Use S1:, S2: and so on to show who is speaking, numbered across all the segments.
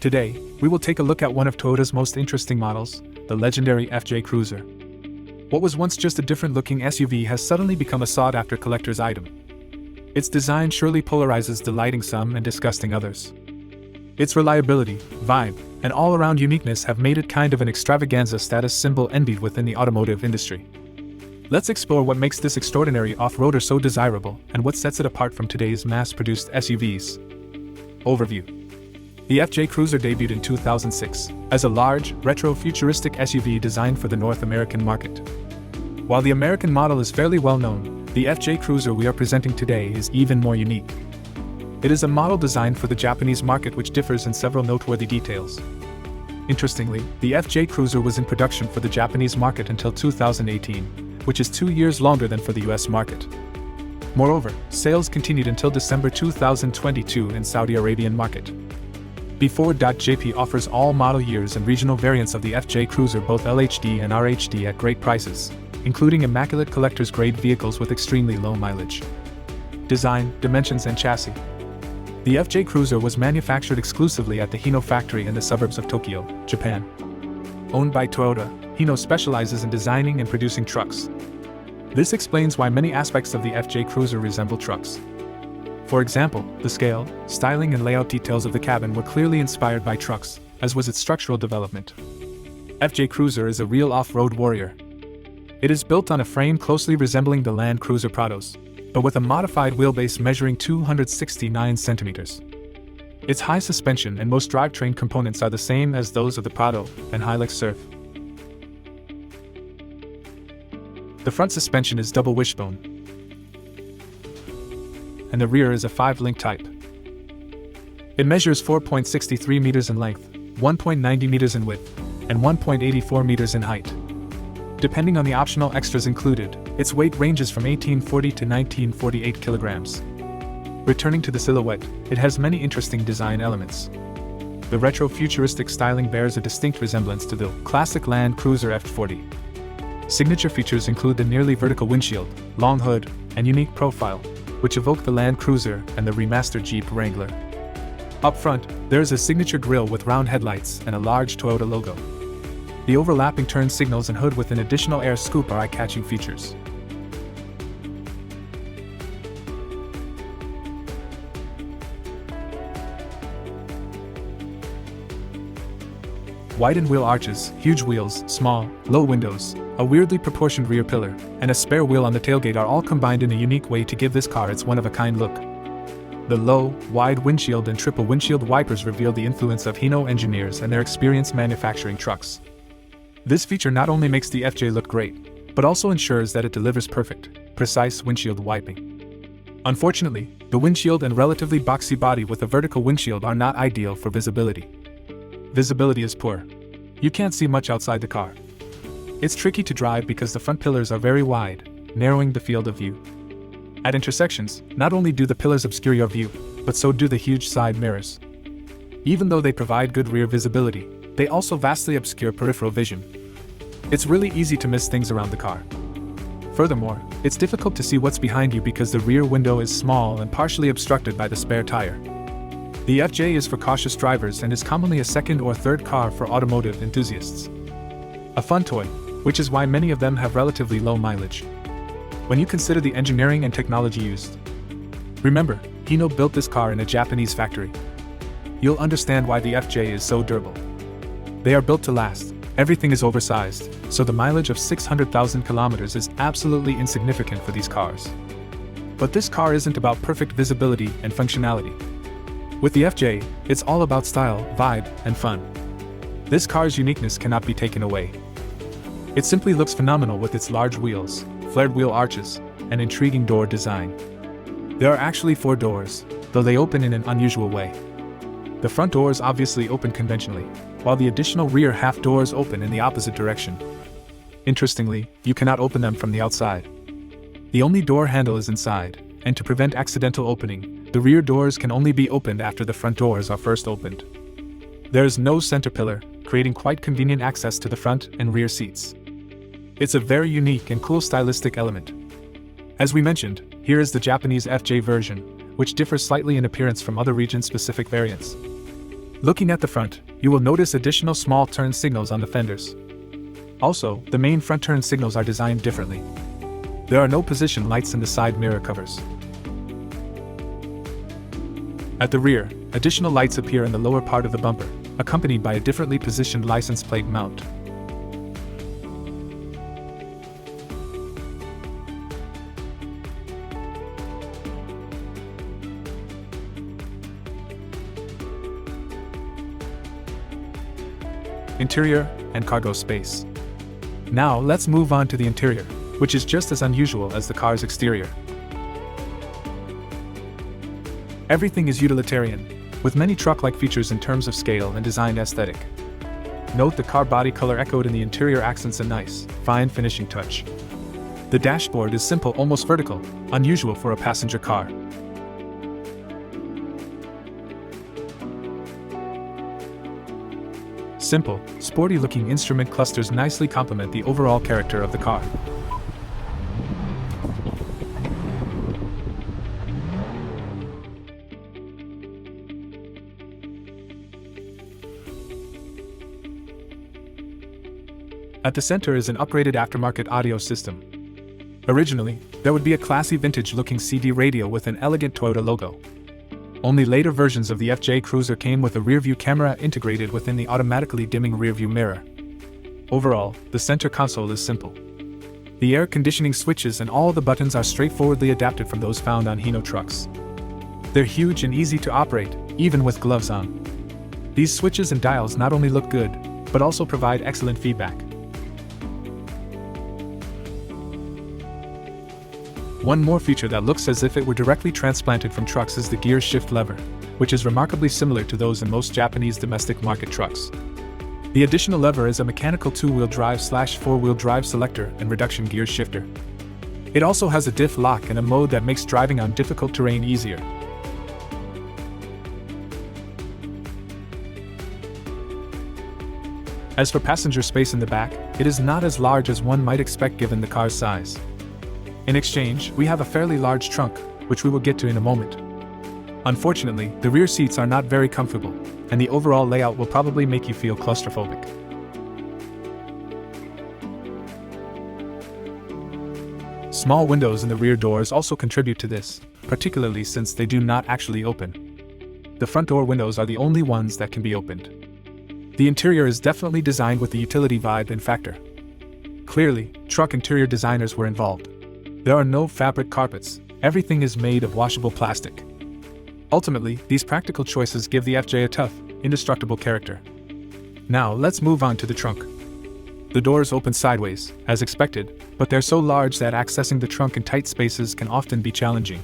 S1: Today, we will take a look at one of Toyota's most interesting models, the legendary FJ Cruiser. What was once just a different-looking SUV has suddenly become a sought-after collector's item. Its design surely polarizes, delighting some and disgusting others. Its reliability, vibe, and all-around uniqueness have made it kind of an extravaganza status symbol envied within the automotive industry. Let's explore what makes this extraordinary off-roader so desirable and what sets it apart from today's mass-produced SUVs. Overview. The FJ Cruiser debuted in 2006 as a large, retro-futuristic SUV designed for the North American market. While the American model is fairly well known, the FJ Cruiser we are presenting today is even more unique. It is a model designed for the Japanese market which differs in several noteworthy details. Interestingly, the FJ Cruiser was in production for the Japanese market until 2018, which is 2 years longer than for the US market. Moreover, sales continued until December 2022 in Saudi Arabian market. BEFORWARD.JP offers all model years and regional variants of the FJ Cruiser, both LHD and RHD, at great prices, including immaculate collector's grade vehicles with extremely low mileage. Design, dimensions and chassis. The FJ Cruiser was manufactured exclusively at the Hino factory in the suburbs of Tokyo, Japan. Owned by Toyota, Hino specializes in designing and producing trucks. This explains why many aspects of the FJ Cruiser resemble trucks. For example, the scale, styling and layout details of the cabin were clearly inspired by trucks, as was its structural development. FJ Cruiser is a real off-road warrior. It is built on a frame closely resembling the Land Cruiser Prados, but with a modified wheelbase measuring 269 centimeters. Its high suspension and most drivetrain components are the same as those of the Prado and Hilux Surf. The front suspension is double wishbone, and the rear is a 5-link type. It measures 4.63 meters in length, 1.90 meters in width, and 1.84 meters in height. Depending on the optional extras included, its weight ranges from 1840 to 1948 kilograms. Returning to the silhouette, it has many interesting design elements. The retro-futuristic styling bears a distinct resemblance to the classic Land Cruiser F40. Signature features include the nearly vertical windshield, long hood, and unique profile, which evoke the Land Cruiser and the remastered Jeep Wrangler. Up front, there is a signature grille with round headlights and a large Toyota logo. The overlapping turn signals and hood with an additional air scoop are eye-catching features. Widened wheel arches, huge wheels, small, low windows, a weirdly proportioned rear pillar, and a spare wheel on the tailgate are all combined in a unique way to give this car its one-of-a-kind look. The low, wide windshield and triple windshield wipers reveal the influence of Hino engineers and their experience manufacturing trucks. This feature not only makes the FJ look great, but also ensures that it delivers perfect, precise windshield wiping. Unfortunately, the windshield and relatively boxy body with a vertical windshield are not ideal for visibility. Visibility is poor. You can't see much outside the car. It's tricky to drive because the front pillars are very wide, narrowing the field of view. At intersections, not only do the pillars obscure your view, but so do the huge side mirrors. Even though they provide good rear visibility, they also vastly obscure peripheral vision. It's really easy to miss things around the car. Furthermore, it's difficult to see what's behind you because the rear window is small and partially obstructed by the spare tire. The FJ is for cautious drivers and is commonly a second or third car for automotive enthusiasts. A fun toy, which is why many of them have relatively low mileage. When you consider the engineering and technology used. Remember, Hino built this car in a Japanese factory. You'll understand why the FJ is so durable. They are built to last, everything is oversized, so the mileage of 600,000 kilometers is absolutely insignificant for these cars. But this car isn't about perfect visibility and functionality. With the FJ, it's all about style, vibe, and fun. This car's uniqueness cannot be taken away. It simply looks phenomenal with its large wheels, flared wheel arches, and intriguing door design. There are actually 4 doors, though they open in an unusual way. The front doors obviously open conventionally, while the additional rear half doors open in the opposite direction. Interestingly, you cannot open them from the outside. The only door handle is inside, and to prevent accidental opening, the rear doors can only be opened after the front doors are first opened. There is no center pillar, creating quite convenient access to the front and rear seats. It's a very unique and cool stylistic element. As we mentioned, here is the Japanese FJ version, which differs slightly in appearance from other region-specific variants. Looking at the front, you will notice additional small turn signals on the fenders. Also, the main front turn signals are designed differently. There are no position lights in the side mirror covers. At the rear, additional lights appear in the lower part of the bumper, accompanied by a differently positioned license plate mount. Interior and cargo space. Now let's move on to the interior, which is just as unusual as the car's exterior. Everything is utilitarian, with many truck-like features in terms of scale and design aesthetic. Note the car body color echoed in the interior accents a nice, fine finishing touch. The dashboard is simple, almost vertical, unusual for a passenger car. Simple, sporty-looking instrument clusters nicely complement the overall character of the car. At the center is an upgraded aftermarket audio system. Originally, there would be a classy vintage-looking CD radio with an elegant Toyota logo. Only later versions of the FJ Cruiser came with a rear-view camera integrated within the automatically dimming rear-view mirror. Overall, the center console is simple. The air conditioning switches and all the buttons are straightforwardly adapted from those found on Hino trucks. They're huge and easy to operate, even with gloves on. These switches and dials not only look good, but also provide excellent feedback. One more feature that looks as if it were directly transplanted from trucks is the gear shift lever, which is remarkably similar to those in most Japanese domestic market trucks. The additional lever is a mechanical two-wheel drive/four-wheel drive selector and reduction gear shifter. It also has a diff lock and a mode that makes driving on difficult terrain easier. As for passenger space in the back, it is not as large as one might expect given the car's size. In exchange, we have a fairly large trunk, which we will get to in a moment. Unfortunately, the rear seats are not very comfortable, and the overall layout will probably make you feel claustrophobic. Small windows in the rear doors also contribute to this, particularly since they do not actually open. The front door windows are the only ones that can be opened. The interior is definitely designed with the utility vibe and factor. Clearly, truck interior designers were involved. There are no fabric carpets, everything is made of washable plastic. Ultimately, these practical choices give the FJ a tough, indestructible character. Now let's move on to the trunk. The doors open sideways, as expected, but they're so large that accessing the trunk in tight spaces can often be challenging.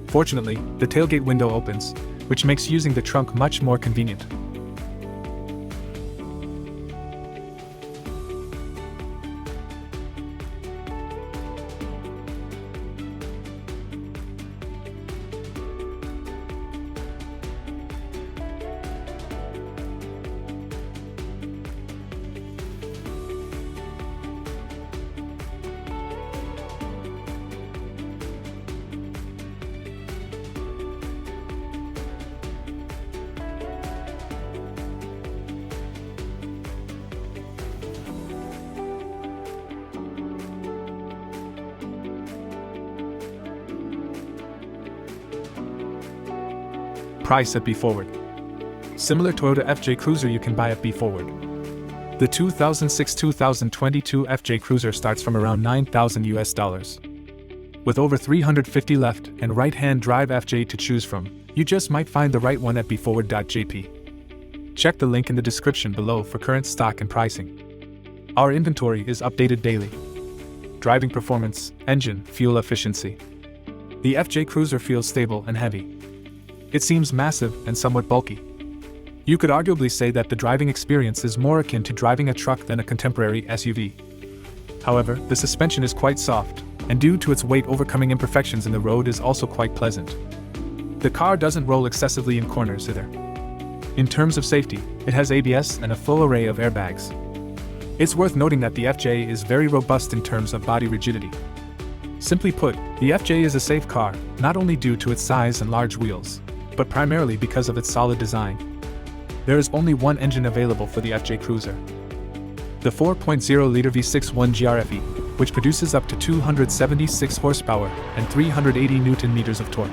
S1: Fortunately, the tailgate window opens, which makes using the trunk much more convenient. Price at BEFORWARD. Similar Toyota FJ Cruiser you can buy at BEFORWARD. The 2006-2022 FJ Cruiser starts from around $9,000. With over 350 left and right-hand drive FJ to choose from, you just might find the right one at BEFORWARD.JP. Check the link in the description below for current stock and pricing. Our inventory is updated daily. Driving performance, engine, fuel efficiency. The FJ Cruiser feels stable and heavy. It seems massive and somewhat bulky. You could arguably say that the driving experience is more akin to driving a truck than a contemporary SUV. However, the suspension is quite soft, and due to its weight overcoming imperfections in the road is also quite pleasant. The car doesn't roll excessively in corners either. In terms of safety, it has ABS and a full array of airbags. It's worth noting that the FJ is very robust in terms of body rigidity. Simply put, the FJ is a safe car, not only due to its size and large wheels, but primarily because of its solid design. There is only one engine available for the FJ Cruiser. The 4.0-liter V6 1GRFE, which produces up to 276 horsepower and 380 Nm of torque.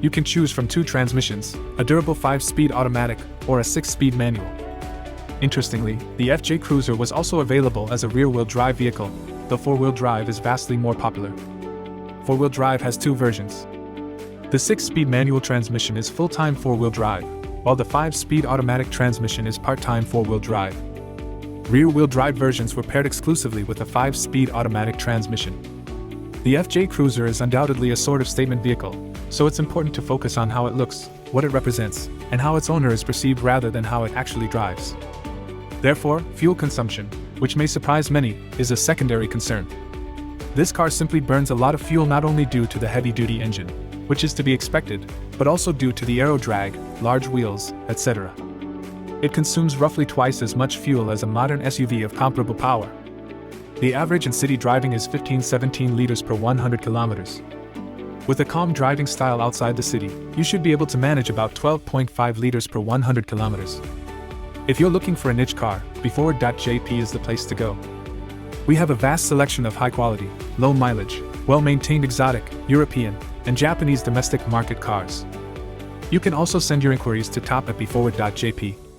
S1: You can choose from 2 transmissions, a durable 5-speed automatic or a 6-speed manual. Interestingly, the FJ Cruiser was also available as a rear-wheel drive vehicle, though 4-wheel drive is vastly more popular. 4-wheel drive has 2 versions. The 6-speed manual transmission is full-time 4-wheel drive, while the 5-speed automatic transmission is part-time 4-wheel drive. Rear-wheel drive versions were paired exclusively with a 5-speed automatic transmission. The FJ Cruiser is undoubtedly a sort of statement vehicle, so it's important to focus on how it looks, what it represents, and how its owner is perceived rather than how it actually drives. Therefore, fuel consumption, which may surprise many, is a secondary concern. This car simply burns a lot of fuel not only due to the heavy-duty engine, which is to be expected, but also due to the aero drag, large wheels, etc. It consumes roughly twice as much fuel as a modern SUV of comparable power. The average in city driving is 15-17 liters per 100 kilometers. With a calm driving style outside the city, you should be able to manage about 12.5 liters per 100 kilometers. If you're looking for a niche car, BEFORWARD.JP is the place to go. We have a vast selection of high-quality, low-mileage, well-maintained exotic, European, and Japanese domestic market cars. You can also send your inquiries to top@BEFORWARD.JP.